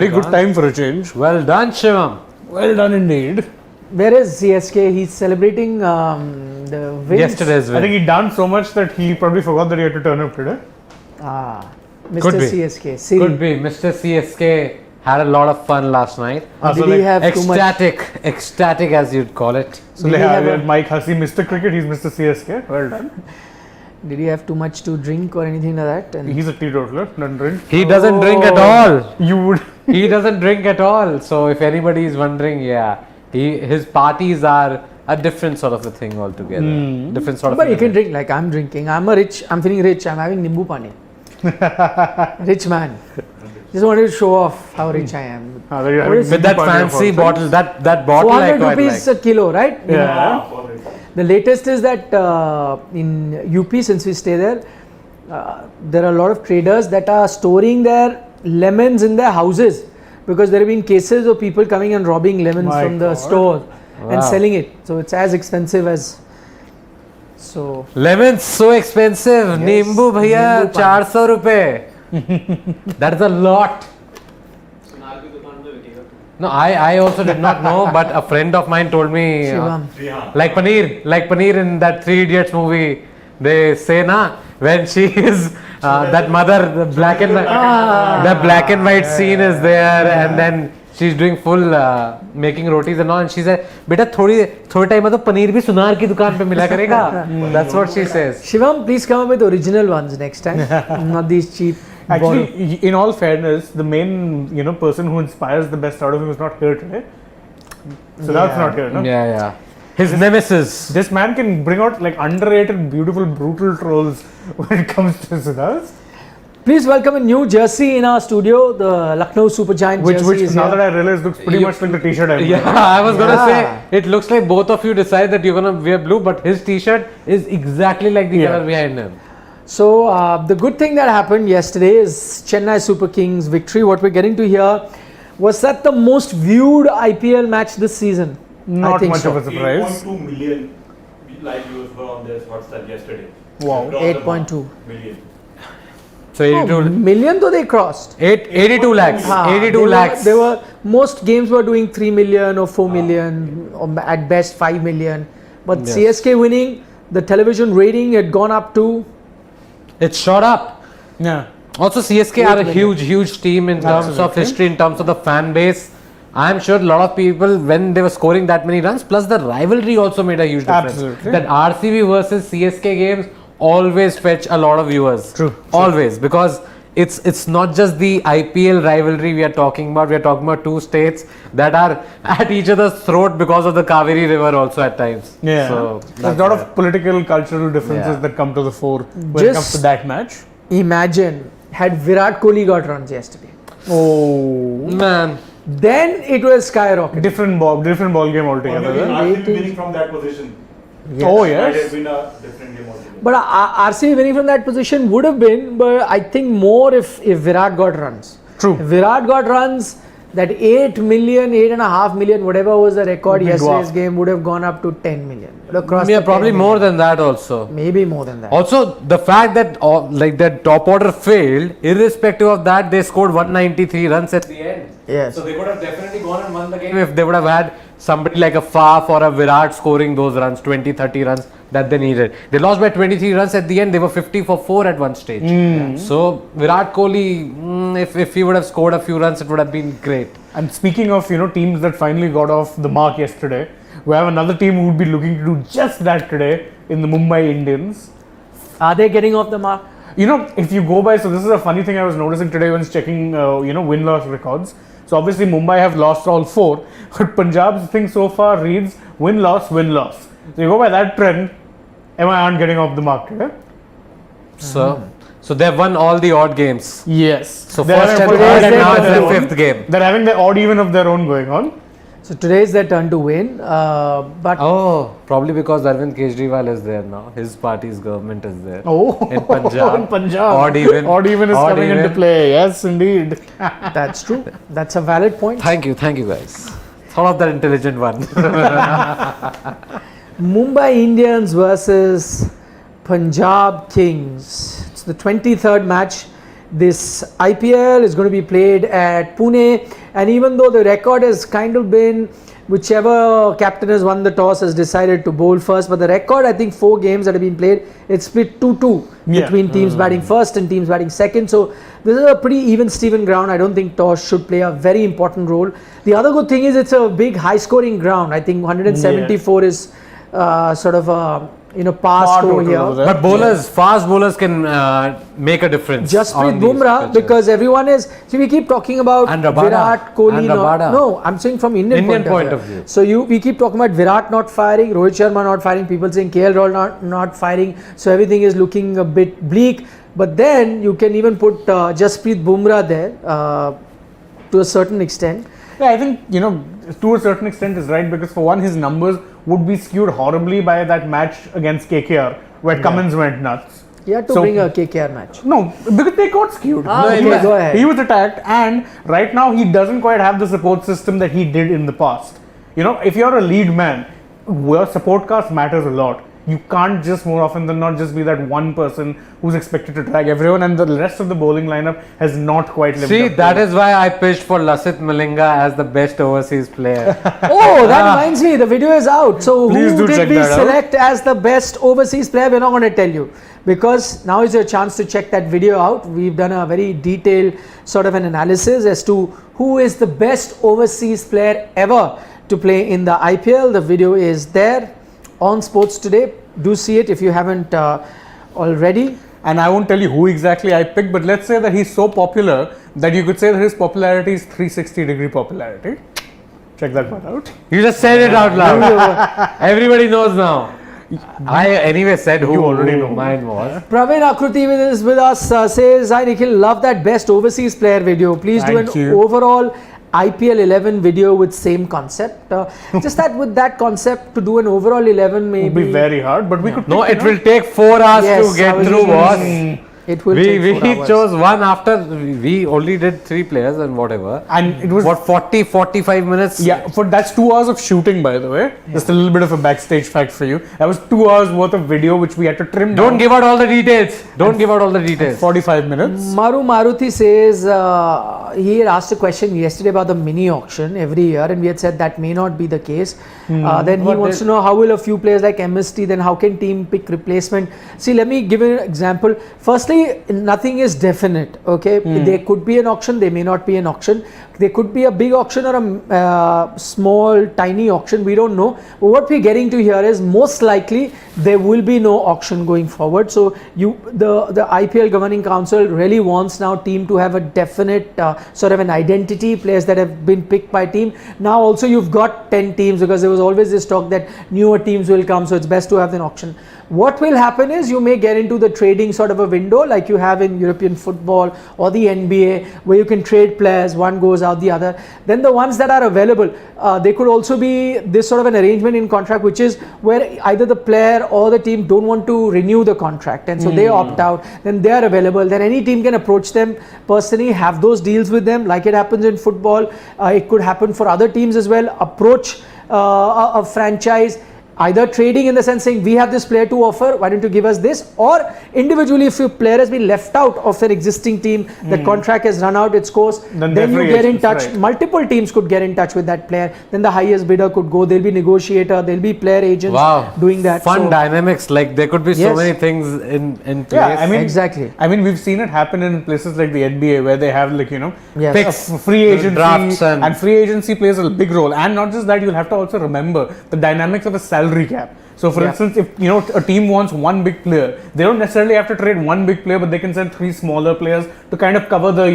Very good time for a change. Well done, Shivam. Well done indeed. Where is CSK? He's celebrating the wins. Yesterday's win. I think he danced so much that he probably forgot that he had to turn up today. Mr. Could be. CSK. Siri. Could be. Mr. CSK had a lot of fun last night. Did he have too much? Ecstatic as you'd call it. So Did he have a- Mike Hussey, Mr. Cricket, he's Mr. CSK. Well done. Did he have too much to drink or anything like that? And He's a teetotaler, doesn't drink. He doesn't drink at all. You would. He doesn't drink at all. So if anybody is wondering, yeah, his parties are a different sort of a thing altogether. Different sort of. but you can drink like I'm drinking. I'm feeling rich. I'm having nimbu pani. Rich man. Just wanted to show off how rich I am. There you have What it. is With that Party of fancy all bottle, that bottle I 400 quite rupees like. a kilo, right? Yeah. The latest is that in UP, since we stay there, there are a lot of traders that are storing their lemons in their houses because there have been cases of people coming and robbing lemons My from the God. store and Wow. selling it. So it's as expensive as. So Lemons so expensive. Yes. Nimbu bhaiya, Nimbu pani. 400 rupees. That's a lot. No, I also did not know, but a friend of mine told me, Shivam. like Paneer in that Three Idiots movie, they say na when she is that mother, the black and white scene is there, and then she's doing full making rotis and all, and she said, "Beta, थोड़े time में तो पनीर भी सुनार की दुकान पे मिला करेगा." That's what she says. Shivam, please come up with original ones next time, not these cheap. borrowed. Actually, in all fairness, the main person who inspires the best out of him is not here today. So that's not here, no? Yeah. His nemesis. This man can bring out like underrated, beautiful, brutal trolls when it comes to Siddharth. Please welcome a new jersey in our studio, the Lucknow Super Giant Which jersey. is now here. that I realize looks pretty much like the t-shirt I'm wearing. Yeah, I was gonna Yeah. say it looks like both of you decide that you're gonna wear blue, but his T-shirt is exactly like the Yeah. color behind him. So the good thing that happened yesterday is Chennai Super Kings victory. What we're getting to hear was that the most viewed IPL match this season. I Not think much so. of a surprise. 8.2 million live viewers were on this Hotstar yesterday. Wow. Across the 8.2 million. So 82, million though they crossed. 82 lakhs. Ah, 82 lakhs. They were most games were doing 3 million or 4 million or at best 5 million. But Yes. CSK winning, the television rating had gone up to It's shot up. Yeah. Also, CSK are a 8 huge team in terms of Absolutely. history, in terms of the fan base. I'm sure a lot of people, when they were scoring that many runs, plus the rivalry also made a huge difference. Absolutely. That RCB versus CSK games always fetch a lot of viewers. True. Always, because it's not just the IPL rivalry we are talking about. We are talking about two states that are at each other's throat because of the Kaveri River also at times. Yeah. So There's a lot of political, cultural differences Yeah. that come to the fore when it comes to Just- that match. imagine had Virat Kohli got runs yesterday. Oh. man. Then it was skyrocket. Different ball game Or altogether. maybe huh? RCB winning from that position. Oh Might have yes. been a different game altogether. But RCB winning from that position would have been, but I think more if Virat got runs. True. If Virat got runs, that 8 million, 8.5 million, whatever was the record Would be yesterday's dwarfed. game would have gone up to 10 million. Would have crossed Yeah, the probably 10 more million. than that also. Maybe more than that. Also, the fact that like that top order failed, irrespective of that, they scored 193 runs at the end. Yes. So they could have definitely gone and won the game if they would have had somebody like a Faf or a Virat scoring those runs, 20, 30 runs that they needed. They lost by 23 runs at the end. They were 50 for 4 at one stage. So Virat Kohli, if he would have scored a few runs, it would have been great. And speaking of teams that finally got off the mark yesterday, we have another team who would be looking to do just that today in the Mumbai Indians. Are they getting off the mark? If you go by, so this is a funny thing I was noticing today when checking, win-loss records. So obviously Mumbai have lost all 4, but Punjab's thing so far reads win-loss, win-loss. So you go by that trend, MI aren't getting off the mark today. So they've won all the odd games. Yes. So They're first and having- third, and now their it's the own. 5th game. They're having the odd even of their own going on. So today is their turn to win. But Oh, probably because Arvind Kejriwal is there now. His party's government is there. Oh, In Punjab. in Punjab. Odd even. Odd even is Odd coming into even. play. Yes, indeed. that's true. That's a valid point. Thank you guys. Thought of that intelligent one. Mumbai Indians versus Punjab Kings. It's the 23rd match. this IPL is going to be played at Pune, and even though the record has kind of been whichever captain has won the toss has decided to bowl first, but the record, I think 4 games that have been played, it's split 2-2 between teams batting first and teams batting second. So this is a pretty even Steven ground. I don't think toss should play a very important role. The other good thing is it's a big high scoring ground. I think 174 is sort of a pass score here. But fast bowlers can make a difference. Jasprit Bumrah, because everyone is. See, we keep talking about And Rabada. Virat Kohli. And Rabada. No, I'm saying from Indian point of view. So we keep talking about Virat not firing, Rohit Sharma not firing, people saying KL Rahul not firing. So everything is looking a bit bleak. But then you can even put Jasprit Bumrah there to a certain extent. Yeah, I think, to a certain extent is right, because for one, his numbers would be skewed horribly by that match against KKR where Cummins went nuts. You had to bring a KKR match. No, because they got skewed. Go ahead. He was attacked, and right now he doesn't quite have the support system that he did in the past. If you're a lead man, your support cast matters a lot. You can't just more often than not just be that one person who's expected to drag everyone, and the rest of the bowling lineup has not quite lived up. See, that is why I pitched for Lasith Malinga as the best overseas player. Oh, that reminds me, the video is out. So Please who do check did we that out. select as the best overseas player? We're not going to tell you, because now is your chance to check that video out. We've done a very detailed sort of an analysis as to who is the best overseas player ever to play in the IPL. The video is there on Sports Today. Do see it if you haven't already. And I won't tell you who exactly I picked, but let's say that he's so popular that you could say that his popularity is 360-degree popularity. Check that part out. You just said it out loud. Everybody knows now. I anyway said who already know. mine was. Praveen Akruti is with us, says, hi Nikhil, love that best overseas player video. Please do Thank an you. overall IPL 11 video with same concept. Just that with that concept to do an overall 11 It maybe. would be very hard, but we could No, pick, it will take 4 hours Yes, to get I was through, just boss. thinking it will take 4 We hours. chose one after we only did 3 players and whatever. And it was 45 minutes. Yeah, that's 2 hours of shooting, by the way. Just a little bit of a backstage fact for you. That was 2 hours worth of video which we had to trim Don't down. give out all the details. Don't give out all the details. 45 minutes. Maru Maruti says he had asked a question yesterday about the mini auction every year, and we had said that may not be the case. Then he But wants to know how will a few players like MST, then how can team pick replacement? See, let me give you an example. Firstly, nothing is definite. Okay, there could be an auction, there may not be an auction. There could be a big auction or a small, tiny auction. We don't know. But what we're getting to here is most likely there will be no auction going forward. So the IPL Governing Council really wants now team to have a definite sort of an identity, players that have been picked by team. Now also you've got 10 teams, because there was always this talk that newer teams will come, so it's best to have an auction. What will happen is you may get into the trading sort of a window like you have in European football or the NBA, where you can trade players, one goes out the other. Then the ones that are available, there could also be this sort of an arrangement in contract, which is where either the player or the team don't want to renew the contract, and so they opt out. Then they are available. Then any team can approach them personally, have those deals with them, like it happens in football. It could happen for other teams as well. Approach a franchise, either trading in the sense saying we have this player to offer, why don't you give us this, or individually if your player has been left out of an existing team, the contract has run out its course, then you get in touch. Right. Multiple teams could get in touch with that player, then the highest bidder could go. There'll be negotiator, there'll be player agents doing that. Fun So, dynamics, like there could be so Yes. many things in place. Yeah, I mean, exactly. I mean, we've seen it happen in places like the NBA, where they have Yes. Picks, free agency, drafts and free agency plays a big role. And not just that, you'll have to also remember the dynamics of a salary cap. So for instance, if a team wants one big player, they don't necessarily have to trade one big player, but they can send 3 smaller players to kind of cover the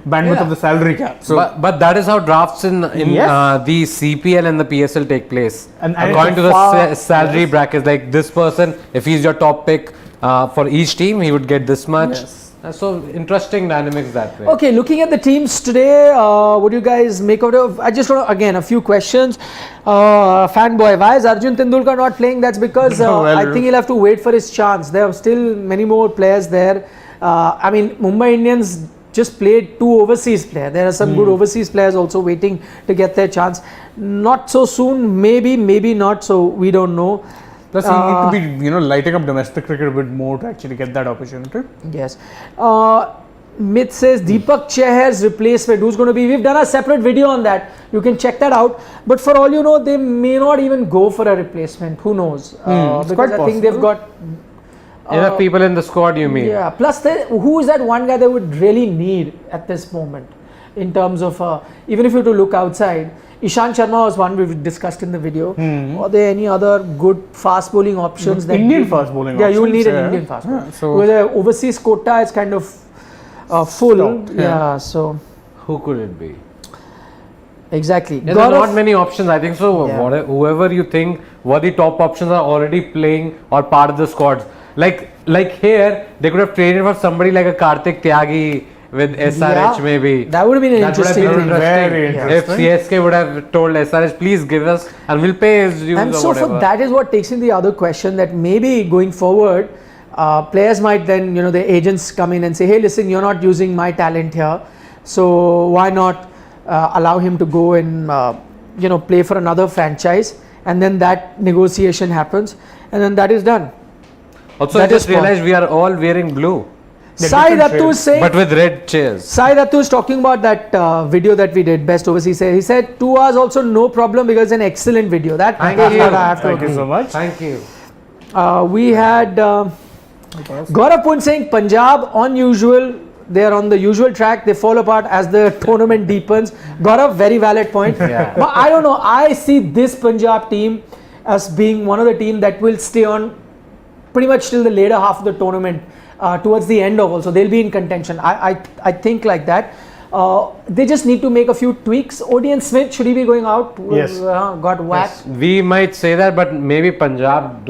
bandwidth of the salary cap. So but that is how drafts in Yes. the CPL and the PSL take place. And According it's to the far- salary brackets, like this person, if he's your top pick for each team, he would get this much. Yes. So interesting dynamics that way. Okay, looking at the teams today, what do you guys make out of? I just want to, again, a few questions. Fanboy, why is Arjun Tendulkar not playing? That's because I think he'll have to wait for his chance. There are still many more players there. I mean, Mumbai Indians just played 2 overseas players. There are some good overseas players also waiting to get their chance. Not so soon, maybe not, so we don't know. plus you need to be lighting up domestic cricket a bit more to actually get that opportunity. Yes. Myth says Deepak Chehar's replacement. Who's going to be? We've done a separate video on that. You can check that out. But for all you know, they may not even go for a replacement. Who knows? Because quite I think they've got Enough people in the squad, you mean? Yeah. Plus, who is that one guy they would really need at this moment? In terms of even if you were to look outside, Ishant Sharma was one we've discussed in the video. Are there any other good fast bowling options? Indian fast bowling Yeah, options, you will need an yeah. Indian fast bowler. So Because the overseas quota is kind of full. Stopped, yeah. So Who could it be? exactly. Yeah, there are Gaurav- not many options. I think so. Yeah. Whoever you think were the top options are already playing or part of the squads. Like here, they could have traded for somebody like a Karthik Tyagi with SRH maybe. That would have been an That would have interesting been thing. Very interesting. If CSK would have told SRH, please give us and we'll pay his dues And or so whatever. for that is what takes in the other question that maybe going forward, players might then, the agents come in and say, hey, listen, you're not using my talent here, so why not allow him to go and play for another franchise, and then that negotiation happens, and then that is done. Also, that I just is smart. realized we are all wearing blue, Sai different Dattu is shades. saying, but with red chairs. Sai Dattu is talking about that video that we did, Best Overseas. He said 2 hours also no problem because it's an excellent video. That Thank that's you. what I have to Thank you agree. so much. Thank you. We had Gaurav Pun saying Punjab on usual. They are on the usual track. They fall apart as the tournament deepens. Gaurav, very valid point. Yeah. But I don't know. I see this Punjab team as being one of the team that will stay on pretty much till the later half of the tournament. Towards the end of also, they'll be in contention. I think like that. They just need to make a few tweaks. Odean Smith, should he be going out? Yes. Got whacked. We might say that, but maybe Punjab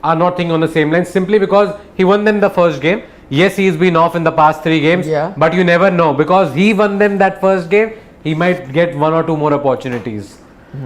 are not thinking on the same line simply because he won them the first game. Yes, he's been off in the past 3 games, Yeah. but you never know because he won them that first game. He might get 1 or 2 more opportunities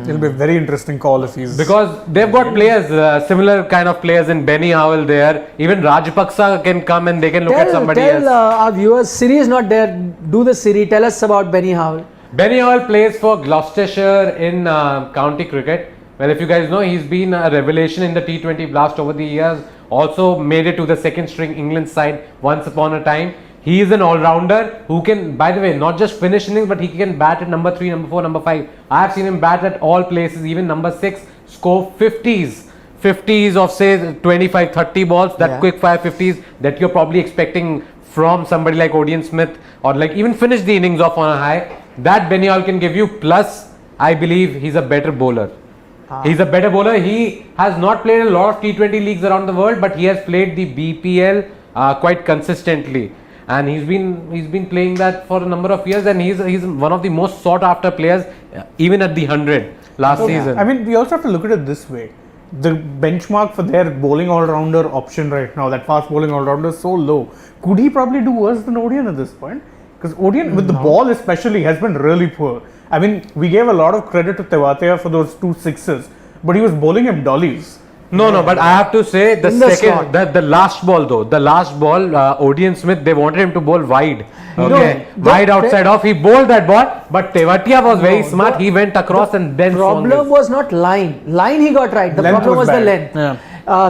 It'll be a very interesting call if he's because they've got players, similar kind of players in Benny Howell there. Even Rajapaksa can come and they can look at somebody tell else. our viewers, Siri is not there. Do the Siri. Tell us about Benny Howell. Benny Howell plays for Gloucestershire in county cricket. Well, if you guys know, he's been a revelation in the T20 Blast over the years. Also made it to the second string England side once upon a time. He is an all-rounder who can, by the way, not just finish innings, but he can bat at number 3, number 4, number 5. I have seen him bat at all places, even number 6, score 50s of say 25, 30 balls, that Yeah. quick fire 50s that you're probably expecting from somebody like Odean Smith, or like even finish the innings off on a high. That Benny Howell can give you, plus I believe he's a better bowler. He's a better bowler. He has not played a lot of T20 leagues around the world, but he has played the BPL quite consistently, and he's been playing that for a number of years, and he's one of the most sought after players, even at the 100 last season. I mean, we also have to look at it this way. The benchmark for their bowling all-rounder option right now, that fast bowling all-rounder, is so low. Could he probably do worse than Odean at this point? Because Odean, with the ball especially, has been really poor. I mean, we gave a lot of credit to Tewatia for those 2 sixes, but he was bowling him dollies. No, but I have to say In the second, the last ball though, Odean Smith, they wanted him to bowl wide. Okay, wide outside off. He bowled that ball, but Tewatia was very smart. He went across and then swung Problem his. was not line. Line he got right. The Length problem was was the bad. length. Yeah.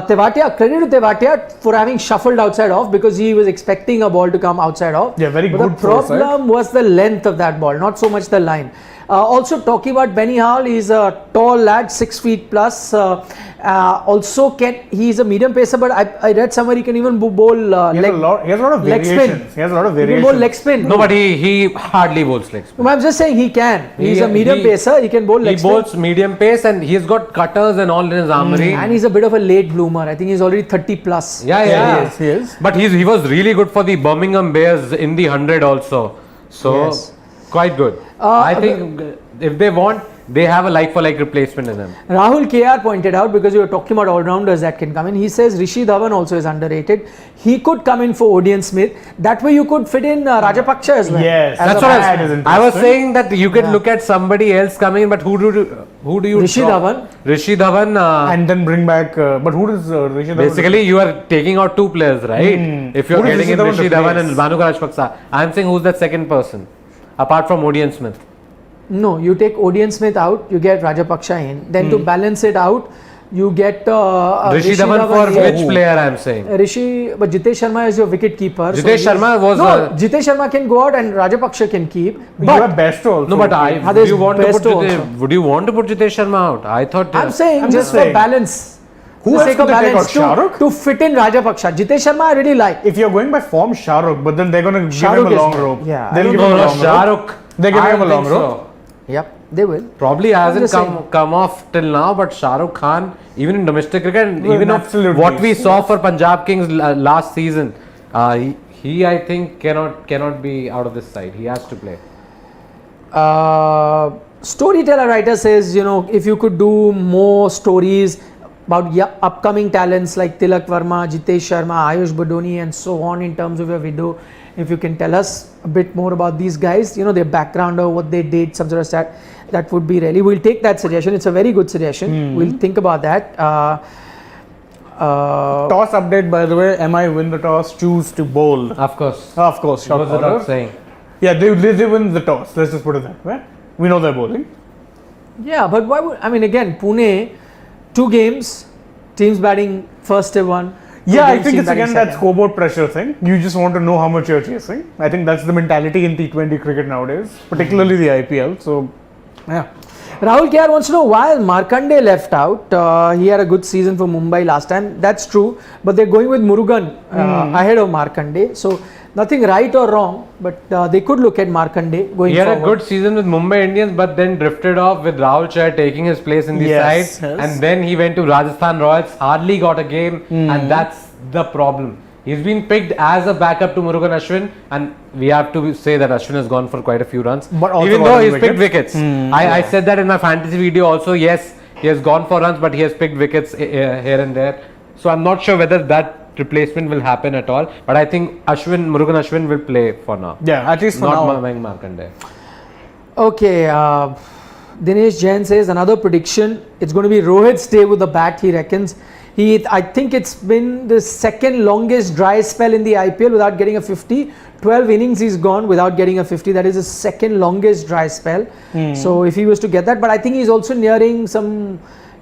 Tewatia, credit to Tewatia for having shuffled outside off because he was expecting a ball to come outside off. Yeah, very but good the problem was the length of that ball, not so much the line. Also talking about Benny Howell, he's a tall lad, 6 feet plus. He's a medium pacer, but I read somewhere he can even bowl He has a lot of leg spin. variations. He has a lot of He can variations. bowl leg spin. No, but he hardly bowls leg spin. No, I'm just saying he can. He's a medium pacer. He can bowl leg He spin. bowls medium pace and he's got cutters and all in his armory. And he's a bit of a late bloomer. I think he's already 30 plus. Yeah. He is. But he was really good for the Birmingham Bears in the 100 also. So Yes. quite good. I think if they want, they have a like-for-like replacement in them. Rahul KR pointed out, because you were talking about all-rounders that can come in, he says Rishi Dhawan also is underrated. He could come in for Odean Smith. That way you could fit in Rajapaksha as well. Yes, As That's a what batsman. that is I was interesting. saying, that you could look at somebody else coming in, but who do you Rishi drop? Dhawan. Rishi Dhawan. And then bring back. But who does Rishi Dhawan? Basically, you are taking out 2 players, right? If you're Who does getting in Rishi Dhawan Rishi Dhawan replace? and Bhanu Rajapaksa, I'm saying who's that second person apart from Odean Smith? No, you take Odean Smith out, you get Rajapaksha in. Then to balance it out, You get Rishi Dhawan for which player I'm saying? Rishi, but Jitesh Sharma is your wicket keeper. Jitesh Sharma was Jitesh Sharma can go out and Rajapaksa can keep. You But have best also. No, but there's would you want to put Jitesh Sharma out? I thought. I'm saying I'm just just for saying. balance. Who For else sake of could they take balance out? Shah Rukh? to fit in Rajapaksa. Jitesh Sharma I really like. If you're going by form, Shah Rukh, but then they're going to give Shah him a Rukh is long good. rope. Yeah, I They'll don't give him No, a no, long Shah rope. Rukh. They're giving I him a long think so. rope. Yep, they will. Probably hasn't just saying. come off till now, but Shah Rukh Khan, even in domestic cricket, and Well, even of absolutely. what we saw for Punjab Kings last season, he I think cannot be out of this side. He has to play. Storyteller writer says, if you could do more stories about upcoming talents like Tilak Verma, Jitesh Sharma, Ayush Badoni and so on in terms of your video, if you can tell us a bit more about these guys, their background or what they did, some sort of stat, that would be really, we'll take that suggestion. It's a very good suggestion. We'll think about that. Toss update, by the way. MI win the toss, choose to bowl. Of course. Of course, shot Goes without caller. saying. Yeah, they win the toss. Let's just put it that way. We know they're bowling. Yeah, but why would, again, Pune, 2 games, teams batting first one. Yeah, I think it's again that scoreboard pressure thing. You just want to know how much you're chasing. I think that's the mentality in T20 cricket nowadays, particularly the IPL. So, yeah. Rahul Kiyar wants to know why Markande left out. He had a good season for Mumbai last time. That's true. But they're going with Murugan ahead of Markande. So, nothing right or wrong. But they could look at Markande going He had forward. a good season with Mumbai Indians, but then drifted off with Rahul Chahar taking his place in the Yes, side. yes. And then he went to Rajasthan Royals, hardly got a game, and that's the problem. He's been picked as a backup to Murugan Ashwin, and we have to say that Ashwin has gone for quite a few runs. But also even though gotten he's picked wickets. I said that in my fantasy video also. Yes, he has gone for runs, but he has picked wickets here and there. So I'm not sure whether that replacement will happen at all. But I think Murugan Ashwin will play for now. Yeah, at least for Not now. Mayank Markande. Okay, Dinesh Jain says another prediction. It's going to be Rohit's day with the bat, he reckons. I think it's been the second longest dry spell in the IPL without getting a 50. 12 innings he's gone without getting a 50. That is the second longest dry spell. So if he was to get that, but I think he's also nearing some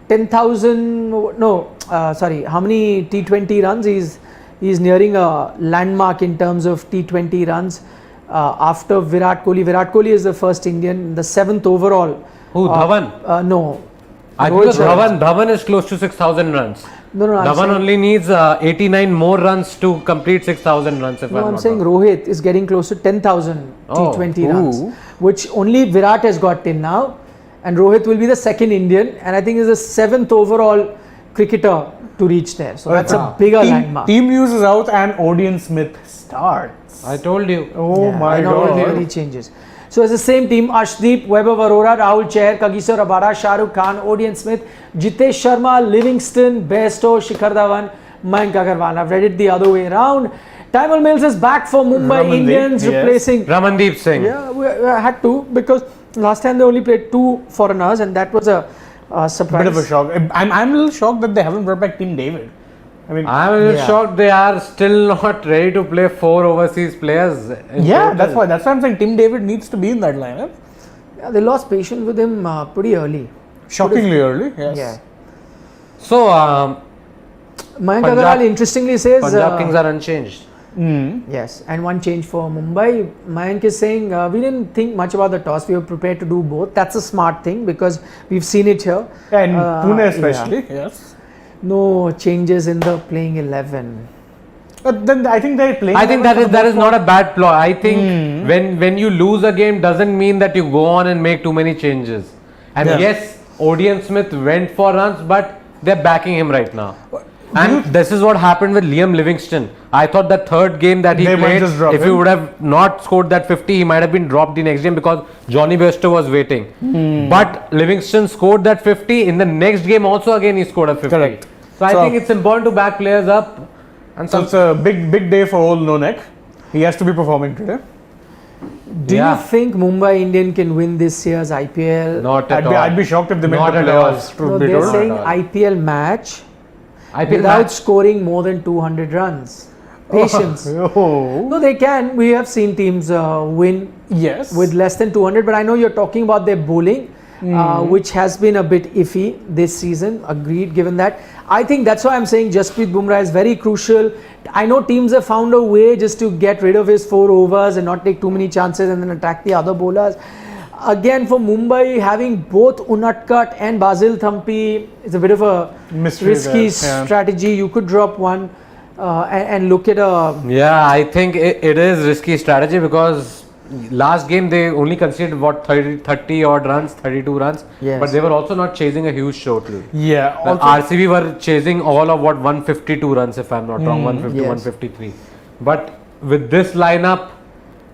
10,000. How many T20 runs? He's nearing a landmark in terms of T20 runs after Virat Kohli. Virat Kohli is the first Indian, the 7th overall. Who? Dhawan? No. I think Dhawan is close to 6,000 runs. No, Dhawan only needs 89 more runs to complete 6,000 runs. If I'm not saying wrong. Rohit is getting close to 10,000 Oh, T20 runs, which only Virat has got till now, and Rohit will be the second Indian, and I think is the 7th overall cricketer to reach there. So that's a bigger landmark. Team news is out and Odean Smith starts. I told you. Oh my I know, god. already changes. So it's the same team: Arshdeep, Webb of Aurora, Rahul Chahar, Kagiso Rabada, Shah Rukh Khan, Odean Smith, Jitesh Sharma, Livingston, Bairstow, Shikhar Dhawan, Mayank Agarwal. I've read it the other way around. Taimur Mills is back for Mumbai Ramandeep, Indians, yes. replacing. Ramandeep Singh. Yeah, we had to, because last time they only played 2 foreigners, and that was a surprise. Bit of a shock. I'm a little shocked that they haven't brought back Team David. I mean, I'm a little shocked they are still not ready to play 4 overseas players. in yeah, total. that's why I'm saying Team David needs to be in that lineup. Yeah, they lost patience with him pretty early. Shockingly early. Yes. Yeah. So, Mayank Punjab- Agarwal interestingly says. Punjab Kings are unchanged. Yes, and one change for Mumbai. Mayank is saying we didn't think much about the toss. We were prepared to do both. That's a smart thing because we've seen it here. Yeah, in Pune yeah. especially. Yes. No changes in the playing 11. But then I think they're playing. I think that is not a bad flaw. I think when you lose a game doesn't mean that you go on and make too many changes. And yes, Odean Smith went for runs, but they're backing him right now. And this is what happened with Liam Livingston. I thought the third game that he They might played, just drop if he him. would have not scored that 50, he might have been dropped the next game because Johnny Bairstow was waiting. But Livingston scored that 50. In the next game also again he scored a 50. Correct. So I think it's important to back players up. And So it's a big day for old No Neck. He has to be performing today. Do you think Mumbai Indian can win this year's IPL? Not at all. I'd be shocked if they made Not the at all. playoffs. No, Truth be they're told. saying Not at all. IPL match IPL without match. scoring more than 200 runs. Patience. Oh. No, they can. We have seen teams win Yes. with less than 200, but I know you're talking about their bowling. which has been a bit iffy this season. Agreed, given that. I think that's why I'm saying Jasprit Bumrah is very crucial. I know teams have found a way just to get rid of his 4 overs and not take too many chances and then attack the other bowlers. Again, for Mumbai, having both Unadkat and Basil Thampi is a bit of a Mystery risky there, yeah. strategy. You could drop one and look at a... Yeah, I think it is risky strategy because last game they only conceded what 30 odd runs, 32 runs, Yes. but they were also not chasing a huge total. Yeah. Also, RCB were chasing all of what 152 runs if I'm not wrong, 150, yes. 153. But with this lineup,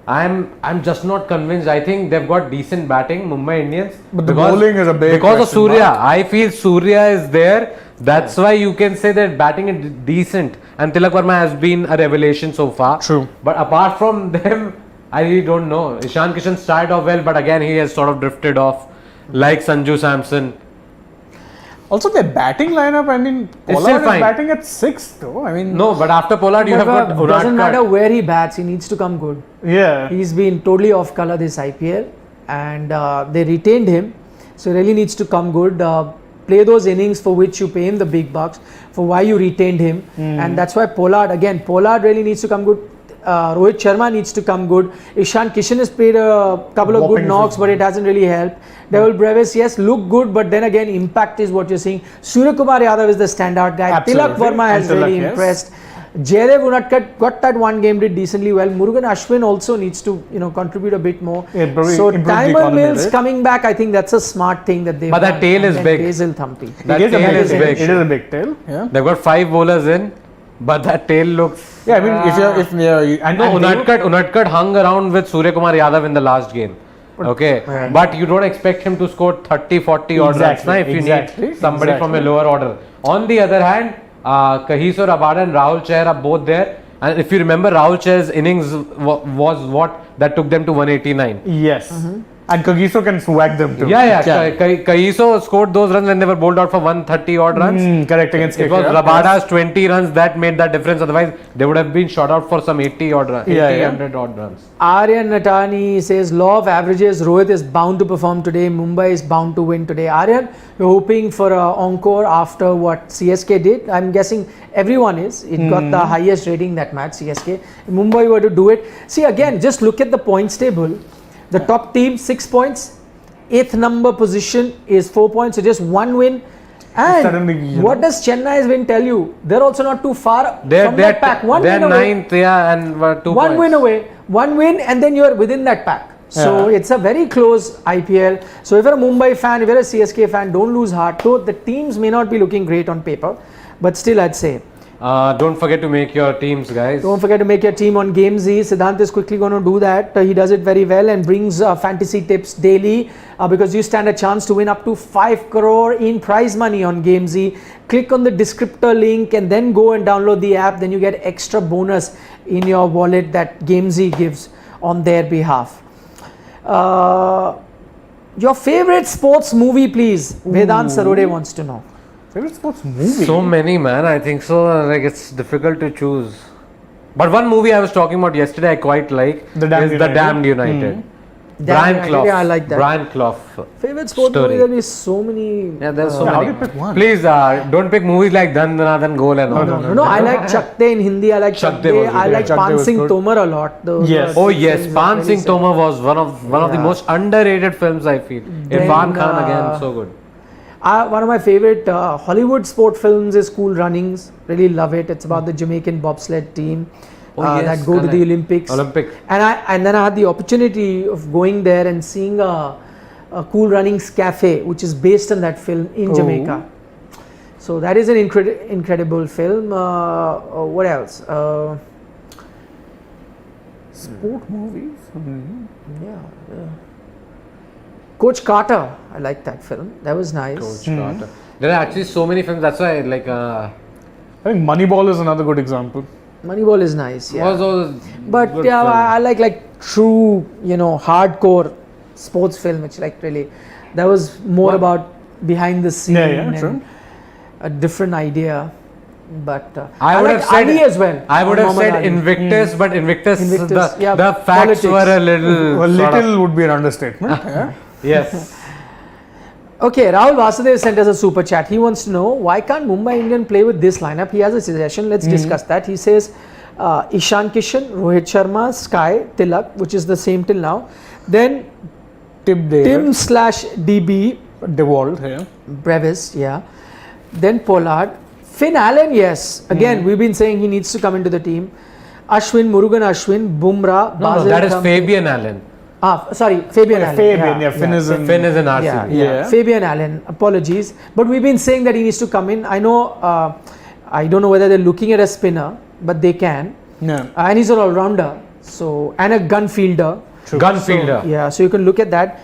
I'm just not convinced. I think they've got decent batting, Mumbai Indians. But the bowling is a big because of question Surya. mark. I feel Surya is there. That's why you can say that batting is decent. And Tilak Verma has been a revelation so far. True. But apart from them, I really don't know. Ishan Kishan started off well, but again he has sort of drifted off, like Sanju Samson. also their batting lineup, I mean, It's Pollard still is fine. batting at 6th though. I mean, No, but after Pollard, you have got doesn't matter Unadkat. where he bats, he needs to come good. yeah. He's been totally off colour this IPL and they retained him. So he really needs to come good. Play those innings for which you pay him the big bucks, for why you retained him. And that's why Pollard really needs to come good. Rohit Sharma needs to come good. Ishan Kishan has played a couple of good Whopping knocks, six. but it hasn't really helped. Devil Brevis, yes, look good, but then again, impact is what you're seeing. Surya Kumar Yadav is the standout guy. Tilak Absolutely. Verma has And Tilak, really yes. impressed. Jaydev Unadkat got that one game, did decently well. Murugan Ashwin also needs to, contribute a bit more. Yeah, probably So improve the Timer economy, Mills right? coming back, I think that's a smart thing that they've But that done. tail And is then big. Basil Thampi. That It is a tail big is tail. big. It is a big tail. Yeah. They've got 5 bowlers in, but that tail looks. Yeah, I mean, if and No, and they- Unadkat hung around with Surya Kumar Yadav in the last game. Okay, Yeah. but you don't expect him to score 30, 40 odd runs Exactly, na, if you exactly, need somebody from a exactly. lower order. On the other hand, Kagiso Rabada and Rahul Chahar are both there. And if you remember, Rahul Chahar's innings was what that took them to 189. yes. And Kagiso can swag them too. Yeah. Kagiso scored those runs when they were bowled out for 130 odd runs. Correct, against It was KKR. Rabada's 20 runs that made that difference. Otherwise, they would have been shot out for some 80 odd runs, 80, Yeah, yeah. 100 odd runs. Aryan Natani says, law of averages, Rohit is bound to perform today. Mumbai is bound to win today. Aryan, you're hoping for an encore after what CSK did. I'm guessing everyone is. It got the highest rating that match, CSK. If Mumbai were to do it. See, again, just look at the points table. The top team, 6 points. 8th number position is 4 points. So just one win. And Suddenly, what does Chennai's win tell you? They're also not too far from that pack. One they're win away. 9th, yeah, and 2 One points. win away, one win, and then you're within that pack. So Yeah. it's a very close IPL. So if you're a Mumbai fan, if you're a CSK fan, don't lose heart. Though the teams may not be looking great on paper, but still I'd say. Don't forget to make your teams, guys. Don't forget to make your team on Gamezy. Siddhant is quickly going to do that. He does it very well and brings fantasy tips daily because you stand a chance to win up to 5 crore in prize money on Gamezy. Click on the descriptor link and then go and download the app. Then you get extra bonus in your wallet that Gamezy gives on their behalf. Your favorite sports movie, please. Vedant Sarode wants to know. Favorite sports movie? So many, man. I think so. Like it's difficult to choose. But one movie I was talking about yesterday, I quite like. The Damned is United. The Damned United. Damned Brian United, Clough. yeah, I like that. Brian Clough. Favorite sport Story. movie, there is so many. Yeah, there's so Yeah, how many. do you pick one? Please don't pick movies like Dhan Dhan Goal and all. No, I like Chakte in Hindi. I like Chakte Chakte. was good, I yeah. like Chakte Pan was Singh good. Tomar a lot. Those Yes. are Oh two yes, films Pan that Singh really Tomar was one of the Yeah. most underrated films I feel. Irfan Khan again, so good. One of my favorite Hollywood sport films is Cool Runnings. Really love it. It's about the Jamaican bobsled team that go to the Olympics. And then I had the opportunity of going there and seeing a Cool Runnings cafe, which is based on that film in Jamaica. So that is an incredible film. What else? Sport movies? Yeah. Coach Carter, I like that film. That was nice. Coach Carter. There are actually so many films. That's why like I think Moneyball is another good example. Moneyball is nice. Yeah. was those But good yeah, films. I like true, hardcore sports film, which like really, that was more What? about behind the scene Yeah, and true. a different idea. But I would like have said Ali as well. I would have Muhammad said Ali. Invictus, but Invictus, Invictus, yeah, the facts politics. were a little. A sort of- little would be an understatement. Yeah. Yes. Okay, Rahul Vasudev sent us a super chat. He wants to know why can't Mumbai Indian play with this lineup? He has a suggestion. Let's discuss that. He says Ishan Kishan, Rohit Sharma, Sky, Tilak, which is the same till now. Then Tim Tim/DB, DeWalt here. Brevis, yeah. Then Pollard. Finn Allen, yes. Again, we've been saying he needs to come into the team. Ashwin, Murugan Ashwin, Bumrah, No, Basil that is Thampi. Fabian Allen. Sorry, Fabian Allen. Fabian, Finn is in. Finn is an RCB. Yeah, Yeah. Fabian Allen, apologies. But we've been saying that he needs to come in. I know, I don't know whether they're looking at a spinner, but they can. Yeah. And he's an all-rounder. So, and a gun fielder. Gun fielder. Yeah, so you can look at that.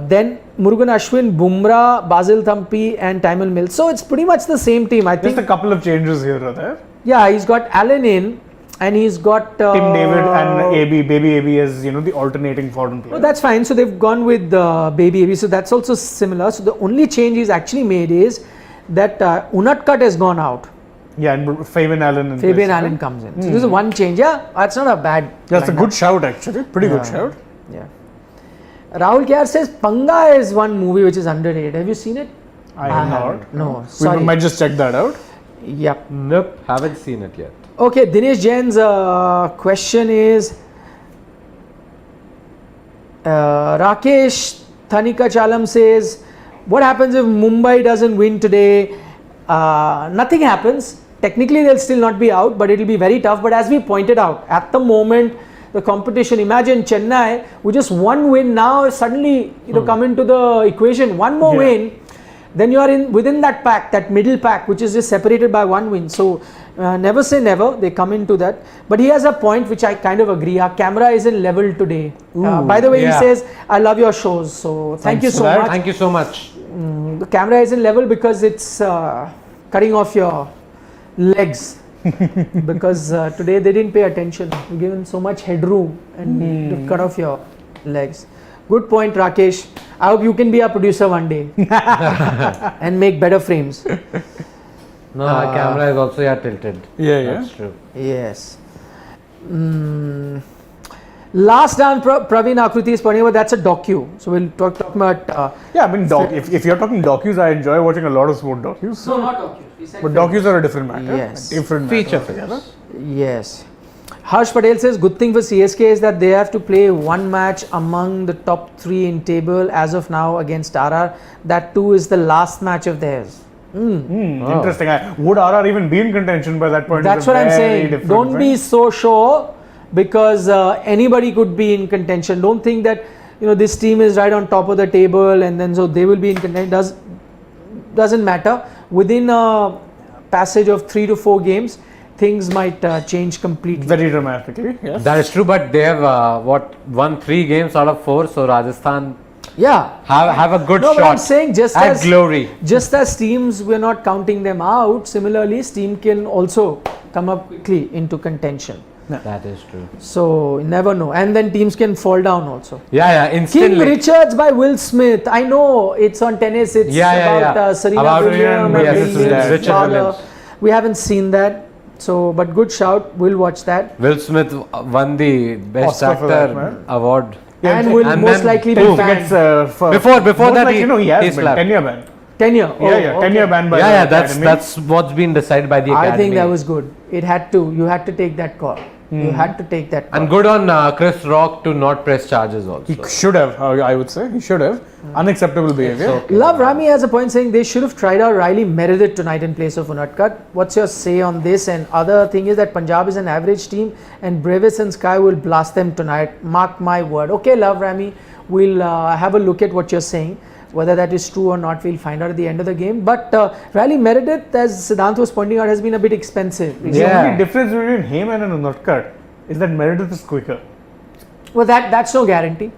Then Murugan Ashwin, Bumrah, Basil Thampi and Taimul Mills. So it's pretty much the same team. I think. Just a couple of changes here or there. Yeah, he's got Allen in and he's got Tim David and Baby AB as the alternating foreign player. No, that's fine. So they've gone with Baby AB. So that's also similar. So the only change he's actually made is that Unatkat has gone out. Yeah, and Fabian Allen. In Fabian place, Allen right? comes in. So this is one change. Yeah, that's not a bad. That's a lineup. good shout actually. Pretty good shout. Yeah. Rahul Kyar says Panga is one movie which is underrated. Have you seen it? I have not. No, We sorry. might just check that out. Yep. Nope, haven't seen it yet. Okay, Dinesh Jain's question is Rakesh Thanika Chalam says, what happens if Mumbai doesn't win today? Nothing happens. Technically, they'll still not be out, but it'll be very tough. But as we pointed out, at the moment, the competition, imagine Chennai with just one win now suddenly come into the equation. One more win, then you are in within that pack, that middle pack, which is just separated by one win. So never say never. They come into that. But he has a point which I kind of agree. Our camera isn't level today. By the way, he says, "I love your shows." So thank you Thanks so for that. much. Thank you so much. The camera isn't level because it's cutting off your legs. Because today they didn't pay attention. You're given so much headroom and to cut off your legs. Good point, Rakesh. I hope you can be a producer one day and make better frames. No, our camera is also tilted. Yeah, That's true. Yes. Last down, Praveen Akruti is pointing out that's a docu. So we'll talk about. Yeah, I mean, if you're talking docus, I enjoy watching a lot of sport docus. No, not docu. But docus are a different matter. Yes. Different Feature matter films. altogether. Yes. Harsh Patel says good thing for CSK is that they have to play one match among the top 3 in table as of now against RR. That too is the last match of theirs. Interesting. Would RR even be in contention by that point? That's Is a what I'm very saying. different Don't thing. be so sure because anybody could be in contention. Don't think that this team is right on top of the table and then so they will be in contention. Doesn't matter. Within a passage of 3 to 4 games, things might change completely. Very dramatically. Yes. That is true, but they have won 3 games out of 4. So Rajasthan Yeah. have a good No, shot. but I'm saying just at as glory. Just as teams, we're not counting them out. Similarly, team can also come up quickly into contention. That is true. So you never know, and then teams can fall down also. Yeah, King instantly. Richards by Will Smith. I know it's on tennis. It's about Serena About Williams Yes, and it's Williams' Richard father. Williams. We haven't seen that. So, but good shout. We'll watch that. Will Smith won the Best Oscar for that, Actor man. award. Yeah, and will and most then likely be boom. banned. Gets, Before most that, likely, he has he's been slapped. 10-year ban. Tenure. Oh, Yeah, 10-year ban by the Yeah, Academy. that's what's been decided by the Academy. I think that was good. It had to. You had to take that call. You had to take that call. And good on Chris Rock to not press charges also. He should have, I would say. He should have. Unacceptable behavior. okay. Love Rami has a point saying they should have tried out Riley Meredith tonight in place of Unatkat. What's your say on this? And other thing is that Punjab is an average team and Brevis and Sky will blast them tonight. Mark my word. Okay, Love Rami, we'll have a look at what you're saying. Whether that is true or not, we'll find out at the end of the game. But Riley Meredith, as Siddhant was pointing out, has been a bit expensive. The only difference between him and an Unatkat is that Meredith is quicker. Well, that's no guarantee.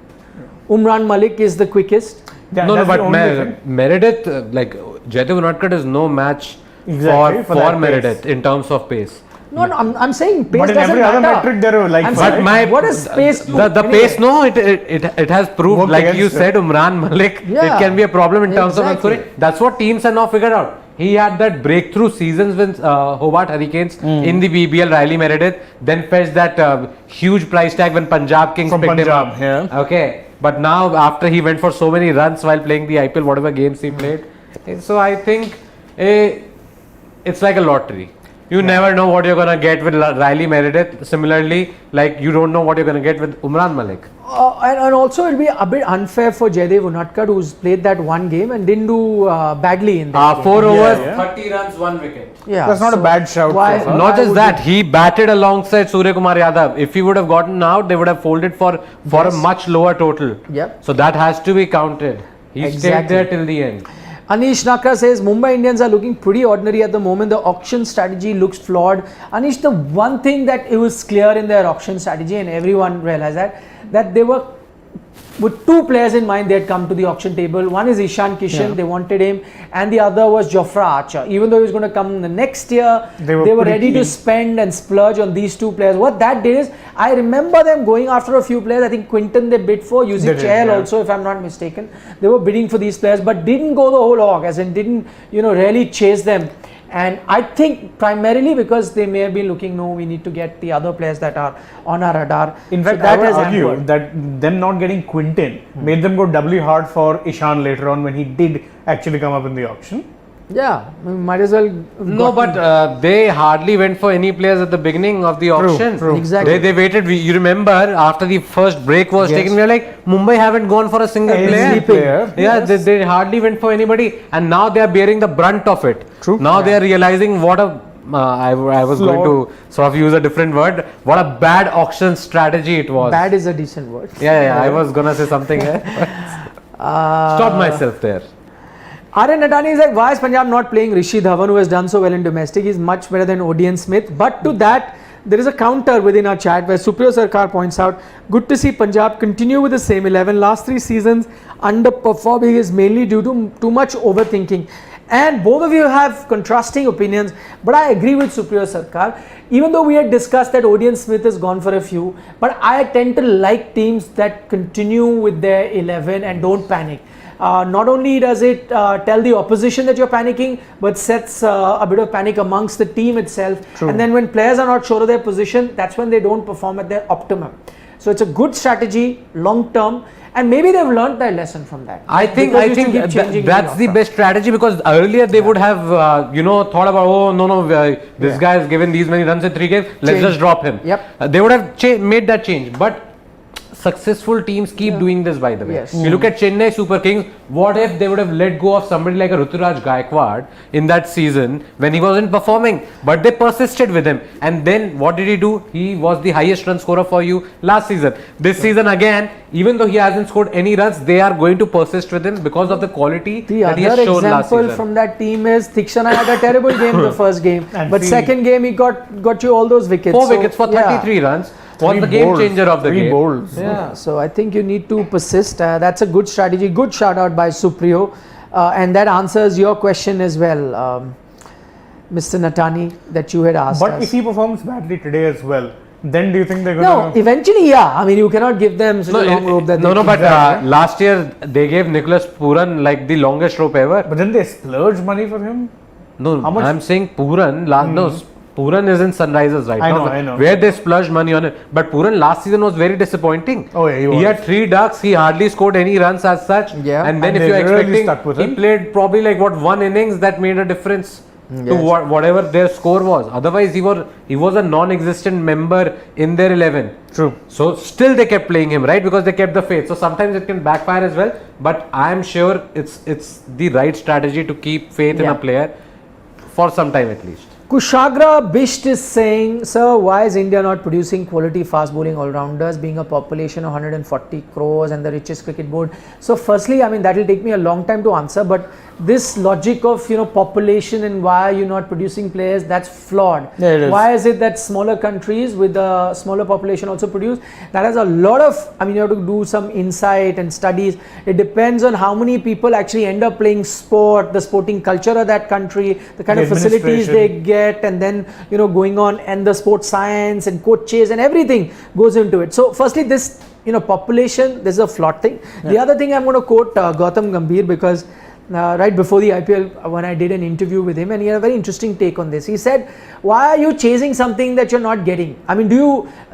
Umran Malik is the quickest. Yeah, no, that's the but only thing. Meredith, Jaidev Unatkat is no match Exactly, for for that Meredith pace. in terms of pace. No, I'm saying pace But in doesn't every other matter. metric, they're like. I'm five. saying, what does pace do? The anyway? pace, no, it has proved, Worked like you against said, Umran Malik, Yeah. it can be a problem in terms Exactly. of scoring. That's what teams have now figured out. He had that breakthrough seasons with Hobart Hurricanes in the BBL, Riley Meredith, then fetched that huge price tag when Punjab Kings From picked Punjab, him up. yeah. Okay, But now after he went for so many runs while playing the IPL, whatever games he played, so I think it's like a lottery. You never know what you're going to get with Riley Meredith. Similarly, like you don't know what you're going to get with Umran Malik. And also it'll be a bit unfair for Jaydev Unadkat, who's played that one game and didn't do badly in that game. 4 overs, yeah. 30 runs, 1 wicket. Yeah, That's not a bad shout. why- so far. Not just would that, he batted alongside Surya Kumar Yadav. If he would have gotten out, they would have folded for a much lower total. Yep. So that has to be counted. He stayed Exactly. there till the end. Anish Nakra says Mumbai Indians are looking pretty ordinary at the moment. The auction strategy looks flawed. Anish, the one thing that it was clear in their auction strategy, and everyone realized that they were with 2 players in mind. They had come to the auction table. One is Ishan Kishan, they wanted him, and the other was Jofra Archer. Even though he was going to come the next year, they were pretty ready to keen. spend and splurge on these 2 players. What that did is, I remember them going after a few players. I think Quinton they bid for, Yuzi They did, Chahal yeah. also, if I'm not mistaken. They were bidding for these players, but didn't go the whole hog, as in didn't really chase them. And I think primarily because they may have been looking, no, we need to get the other players that are on our radar. In So fact, that I would has argue hampered. that them not getting Quinton made them go doubly hard for Ishan later on when he did actually come up in the auction. Yeah, we might as well. No, but they hardly went for any players at the beginning of the auction. true. Exactly. They waited. You remember after the first break was Yes. taken, we were like, Mumbai haven't gone for a single Any player. player. Yeah, they hardly went for anybody, and now they are bearing the brunt of it. True. Now they are realizing what a I was going to sort of use a different word. What a bad auction strategy it was. Bad is a decent word. Yeah, I was gonna say something there. Stop myself there. Aryan Natani is like, why is Punjab not playing Rishi Dhawan, who has done so well in domestic? He's much better than Odean Smith. But to that, there is a counter within our chat where Supriyo Sarkar points out, good to see Punjab continue with the same 11. Last 3 seasons underperforming is mainly due to too much overthinking. And both of you have contrasting opinions, but I agree with Supriyo Sarkar. Even though we had discussed that Odean Smith has gone for a few, but I tend to like teams that continue with their 11 and don't panic. Not only does it tell the opposition that you're panicking, but sets a bit of panic amongst the team itself. True. And then when players are not sure of their position, that's when they don't perform at their optimum. So it's a good strategy, long term, and maybe they've learned their lesson from that. I think Because you should keep changing that's the offer. best strategy, because earlier they would have thought about, oh no this guy has given these many runs in 3 games, let's Change. just drop him. Yep. They would have made that change, but successful teams keep doing this, by the way. Yes. You look at Chennai Super Kings. What if they would have let go of somebody like a Ruturaj Gaikwad in that season when he wasn't performing, but they persisted with him, and then what did he do? He was the highest run scorer for you last season. This season again, even though he hasn't scored any runs, they are going to persist with him because of the quality The that he has other shown last example season. from that team is Thikshana had a terrible game the first game, And but Field. second game he got you all those wickets. 4 So, wickets for yeah. 33 runs. Was 3 the game bowls, changer of the 3 game. bowls. Yeah, so I think you need to persist. That's a good strategy. Good shout out by Supriyo, and that answers your question as well, Mr. Natani, that you had asked But us. if he performs badly today as well, then do you think they're going No, to... eventually, yeah. I mean, you cannot give them such a long rope that they but Exactly. last year they gave Nicholas Puran like the longest rope ever. But then they splurge money for him? No, How much- I'm saying Puran. Puran is in Sunrisers right I now. know. Where they splurged money on it. But Puran last season was very disappointing. Oh, yeah, he was. had 3 ducks. He hardly scored any runs as such. Yeah. And then And if they you're really stuck expecting, with he him. played probably like 1 innings that made a difference to Yes. whatever their score was. Otherwise, he was a non-existent member in their 11. True. So still they kept playing him, right? Because they kept the faith. So sometimes it can backfire as well. But I am sure it's the right strategy to keep faith in Yeah. a player for some time at least. Kushagra Bisht is saying, sir, why is India not producing quality fast bowling all-rounders, being a population of 140 crores and the richest cricket board? So firstly, I mean, that will take me a long time to answer, but this logic of, population and why are you not producing players, that's flawed. Yeah, it is. Why is it that smaller countries with a smaller population also produce? That has a lot of, you have to do some insight and studies. It depends on how many people actually end up playing sport, the sporting culture of that country, the kind The of facilities they administration. get, and then going on, and the sports science and coaches and everything goes into it. So firstly, this population, this is a flawed thing. The other thing, I'm going to quote Gautam Gambhir, because right before the IPL, when I did an interview with him, and he had a very interesting take on this. He said, why are you chasing something that you're not getting? I mean,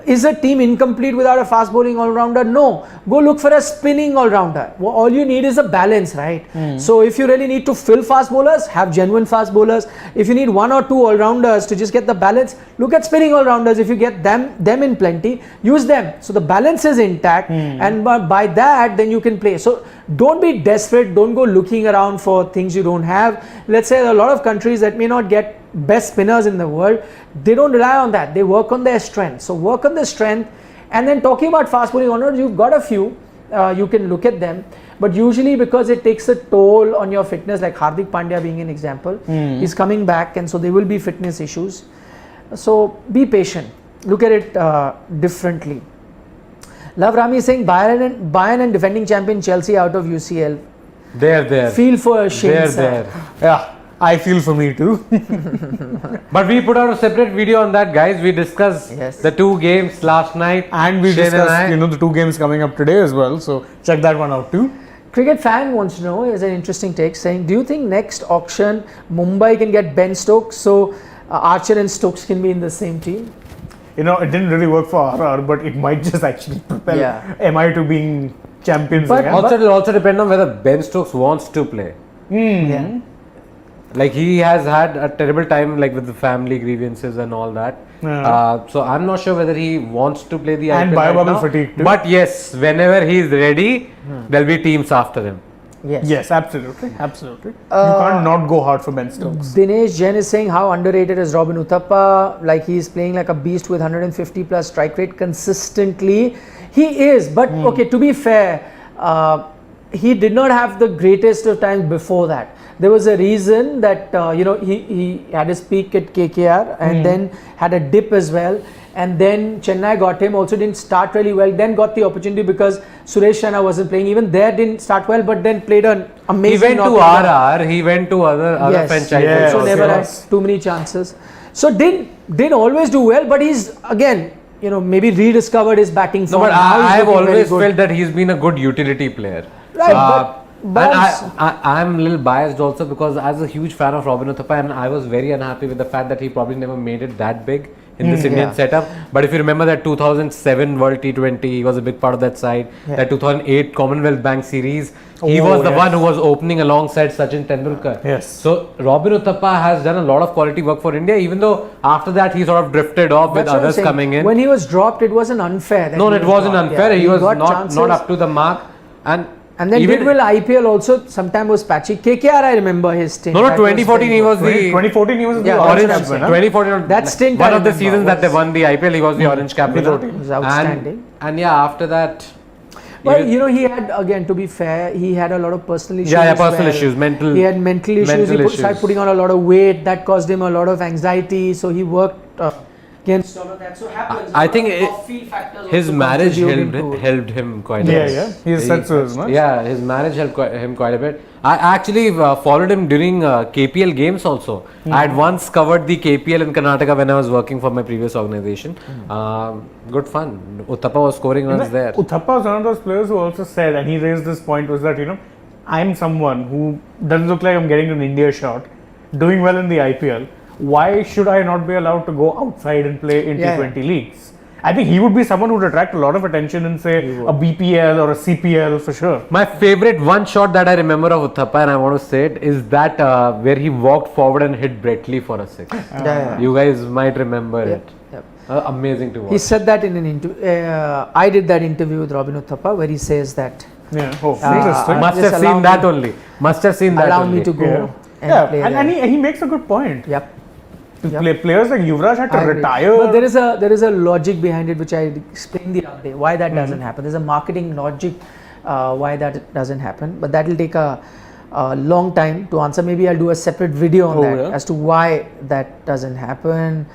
is a team incomplete without a fast bowling all-rounder? No. Go look for a spinning all-rounder. All you need is a balance, right? So if you really need to fill fast bowlers, have genuine fast bowlers. If you need one or two all-rounders to just get the balance, look at spinning all-rounders. If you get them in plenty, use them. So the balance is intact, and by that, then you can play. So don't be desperate. Don't go looking around for things you don't have. Let's say a lot of countries that may not get best spinners in the world, they don't rely on that. They work on their strength. So work on the strength. And then talking about fast bowling all-rounders, you've got a few. You can look at them. But usually because it takes a toll on your fitness, like Hardik Pandya being an example, he's coming back, and so there will be fitness issues. So be patient. Look at it differently. Love Rami is saying Bayern and defending champion Chelsea out of UCL. They're there. Feel for Shane. They're sir. there. Yeah, I feel for me too. But we put out a separate video on that, guys. We discussed the two games last night. And we Shane discussed, and I. the two games coming up today as well. So check that one out too. Cricket fan wants to know, is an interesting take, saying, do you think next auction Mumbai can get Ben Stokes so Archer and Stokes can be in the same team? It didn't really work for RR, but it might just actually propel MI to being champions But again. Also, it will also depend on whether Ben Stokes wants to play. Yeah. Like, he has had a terrible time, like, with the family grievances and all that. So I'm not sure whether he wants to play the IPL And right biobubble now. fatigue too. But yes, whenever he's ready, there'll be teams after him. Yes. Absolutely. You can't not go hard for Ben Stokes. Dinesh Jain is saying, how underrated is Robin Uthappa? Like, he's playing like a beast with 150 plus strike rate consistently. He is, but okay, to be fair, he did not have the greatest of times before that. There was a reason that he had his peak at KKR and then had a dip as well, and then Chennai got him, also didn't start really well, then got the opportunity because Suresh Raina wasn't playing, even there didn't start well, but then played an amazing He went to RR, he went to other franchises. Yes. Also never Yes. had too many chances. So didn't always do well, but he's again, maybe rediscovered his batting No, form. but Now he's I have looking very always good. felt that he's been a good utility player. Right, And but I'm a little biased also because as a huge fan of Robin Uthappa, and I was very unhappy with the fact that he probably never made it that big in this Indian setup. But if you remember that 2007 World T20, he was a big part of that side. That 2008 Commonwealth Bank Series, he was the one who was opening alongside Sachin Tendulkar. Yes. So Robin Uthappa has done a lot of quality work for India, even though after that he sort of drifted off with that's what I'm others saying. coming in. When he was dropped, it wasn't unfair. that No, he it was wasn't dropped. unfair. Yeah, He was got not chances. up to the mark. And then even did well IPL also. Sometime was patchy. KKR, I remember his stint. No, That 2014 he was the 2014 he was the Yeah, orange that's cap what I'm winner. 2014. That stint one I of the remember seasons that they was- won the IPL, he was the orange cap winner. It was outstanding. And yeah, after that. But even- he had, again, to be fair, he had a lot of personal issues. Yeah, as personal well. issues, mental. He had mental issues. mental He issues. started putting on a lot of weight. That caused him a lot of anxiety. So he worked against all of that. So happens. I think off-field factors his also marriage contribute into it. helped him quite a Yeah, bit. yeah. He said so as much. Yeah, his marriage helped him quite a bit. I actually followed him during KPL games also. I had once covered the KPL in Karnataka when I was working for my previous organization. Good fun. Uthappa was scoring runs there. Uthappa was one of those players who also said, and he raised this point, was that, I'm someone who doesn't look like I'm getting an India shot, doing well in the IPL. Why should I not be allowed to go outside and play in T20 leagues? I think he would be someone who would attract a lot of attention in, say, a BPL or a CPL for sure. My favorite one shot that I remember of Uthappa, and I want to say it, is that where he walked forward and hit Brett Lee for a six. Yeah. You guys might remember it. Yep. Amazing to watch. He said that in an interview. I did that interview with Robin Uthappa where he says that. Yeah. Oh, interesting. Must Just have allow seen me- that only. Must have seen that Allow only. me to go and Yeah, play and there. he makes a good point. Yep. Players like Yuvraj had to I agree. retire. But there is a logic behind it which I explained the other day. Why that doesn't happen? There's a marketing logic why that doesn't happen. But that will take a long time to answer. Maybe I'll do a separate video on that as to why that doesn't happen.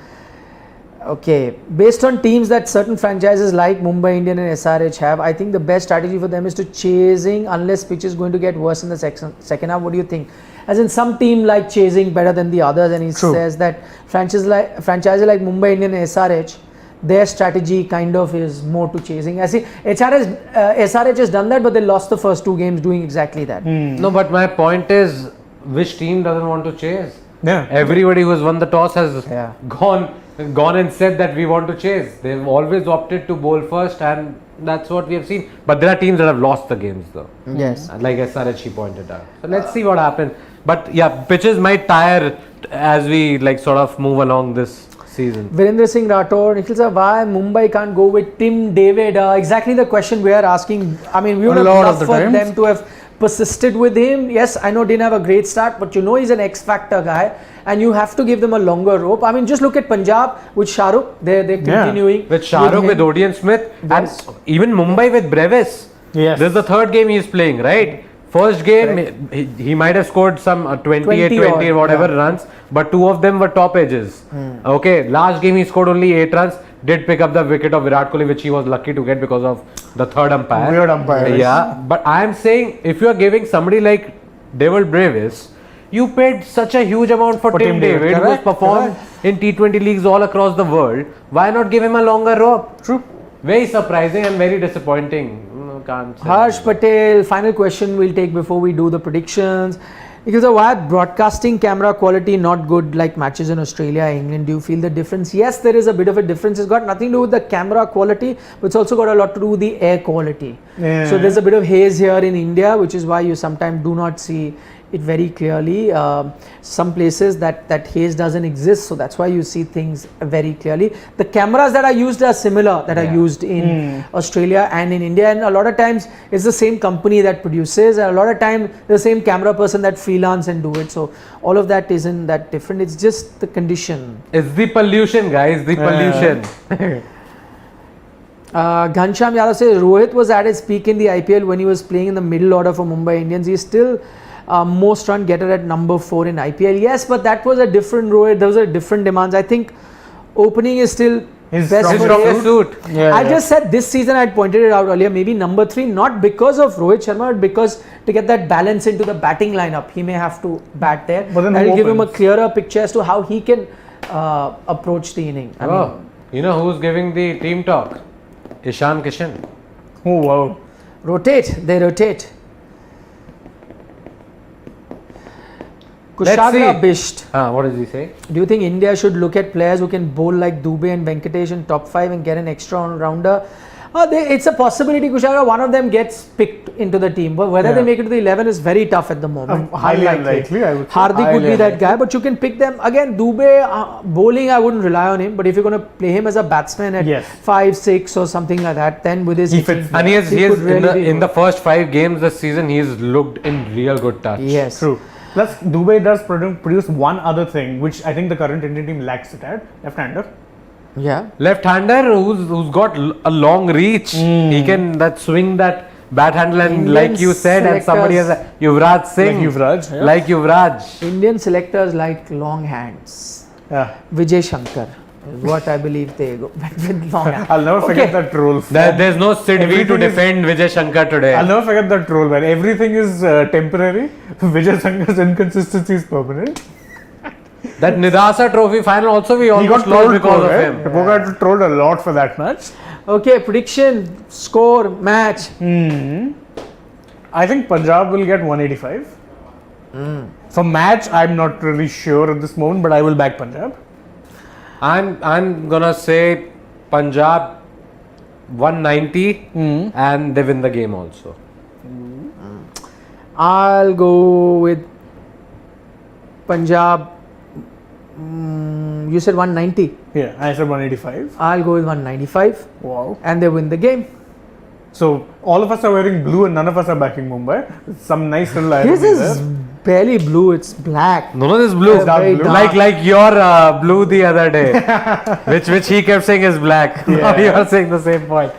Okay, based on teams that certain franchises like Mumbai Indian and SRH have, I think the best strategy for them is to chasing unless pitch is going to get worse in the second half. What do you think? As in some team like chasing better than the others, and he says that franchises like Mumbai Indian and SRH, their strategy kind of is more to chasing. I see SRH has done that, but they lost the first two games doing exactly that. No, but my point is, which team doesn't want to chase? Yeah. Everybody who has won the toss has gone gone and said that we want to chase. They've always opted to bowl first, and that's what we have seen. But there are teams that have lost the games though. Yes. Like SRH pointed out. So let's see what happens. But yeah, pitches might tire as we like sort of move along this season. Virendra Singh Rathore, Nikhil sir, why Mumbai can't go with Tim David? Exactly the question we are asking. I mean, we would A have lot loved of the for times. them to have persisted with him. Yes, I know didn't have a great start, but you know he's an X factor guy, and you have to give them a longer rope. I mean, just look at Punjab with Shahrukh. They're continuing With Shahrukh, with him. Odion Smith, Yes. and even Mumbai with Brevis. Yes. This is the third game he's playing, right? First game, he might have scored some 28, 20 odd, whatever yeah. runs, but two of them were top edges. Okay, last game he scored only 8 runs, did pick up the wicket of Virat Kohli, which he was lucky to get because of the third umpire. Weird umpire. Yeah, but I am saying if you are giving somebody like David Brevis, you paid such a huge amount for Tim David, who has Correct, performed in T20 leagues all across the world. Why not give him a longer rope? True. Very surprising and very disappointing. Can't say Harsh that. Patel, final question we'll take before we do the predictions. Because why broadcasting camera quality not good like matches in Australia, England? Do you feel the difference? Yes, there is a bit of a difference. It's got nothing to do with the camera quality, but it's also got a lot to do with the air quality. Yeah. So there's a bit of haze here in India, which is why you sometimes do not see it very clearly. Some places that haze doesn't exist, so that's why you see things very clearly. The cameras that are used are similar that are used in Australia and in India, and a lot of times it's the same company that produces, and a lot of time the same camera person that freelance and do it. So all of that isn't that different. It's just the condition. It's the pollution, guys. The pollution. Ghanshyam Yadav says Rohit was at his peak in the IPL when he was playing in the middle order for Mumbai Indians. He's still most run getter at number 4 in IPL. Yes, but that was a different Rohit. Those are different demands. I think opening is still His best strong for From him. the suit. Yeah, I yeah. just said this season, I pointed it out earlier, maybe number 3, not because of Rohit Sharma, but because to get that balance into the batting lineup, he may have to bat there. But then That who will give him a opens? clearer picture as to how he can approach the inning. I mean, Oh, you know who's giving the team talk? Ishan Kishan. Oh wow. they rotate. Let's Kushagra see. Bisht. What does he say? Do you think India should look at players who can bowl like Dubey and Venkatesh in top 5 and get an extra all-rounder? It's a possibility, Kushagra. One of them gets picked into the team, but whether they Yeah. make it to the 11 is very tough at the moment. Highly unlikely, I would say. Hardik would Highly be that unlikely. guy, but you can pick them. Again, Dubey, bowling, I wouldn't rely on him, but if you're going to play him as a batsman at Yes. 5, 6 or something like that, then with his He hitting- fits And he has could really be in good. the first 5 games this season, he's looked in real good touch. Yes. True. Plus, Dubai does produce one other thing, which I think the current Indian team lacks it at, left-hander. Yeah. Left-hander who's got a long reach. He can swing that bat handle, and Indian like you said, and somebody has Yuvraj Singh. Like Yuvraj, yeah. Like Yuvraj. Indian selectors like long hands. Yeah. Vijay Shankar is what I believe they go with long hands. I'll never forget Okay. that troll. There's no Sid V to Everything is- defend Vijay Shankar today. I'll never forget that troll, man. Everything is temporary. Vijay Sankar's inconsistency is permanent. That Nidasa Trophy final also we He almost got lost trolled because of right? him. Poga got trolled a lot for that match. Okay, prediction, score, match. I think Punjab will get 185. For match, I'm not really sure at this moment, but I will back Punjab. I'm gonna say Punjab 190 and they win the game also. I'll go with Punjab. You said 190. Yeah, I said 185. I'll go with 195, Wow. and they win the game. So all of us are wearing blue and none of us are backing Mumbai. Some nice little His irony is there. barely blue; it's black. No, this is blue. Yeah, very dark. Like your blue the other day, which he kept saying is black. Now Yeah. you are saying the same point.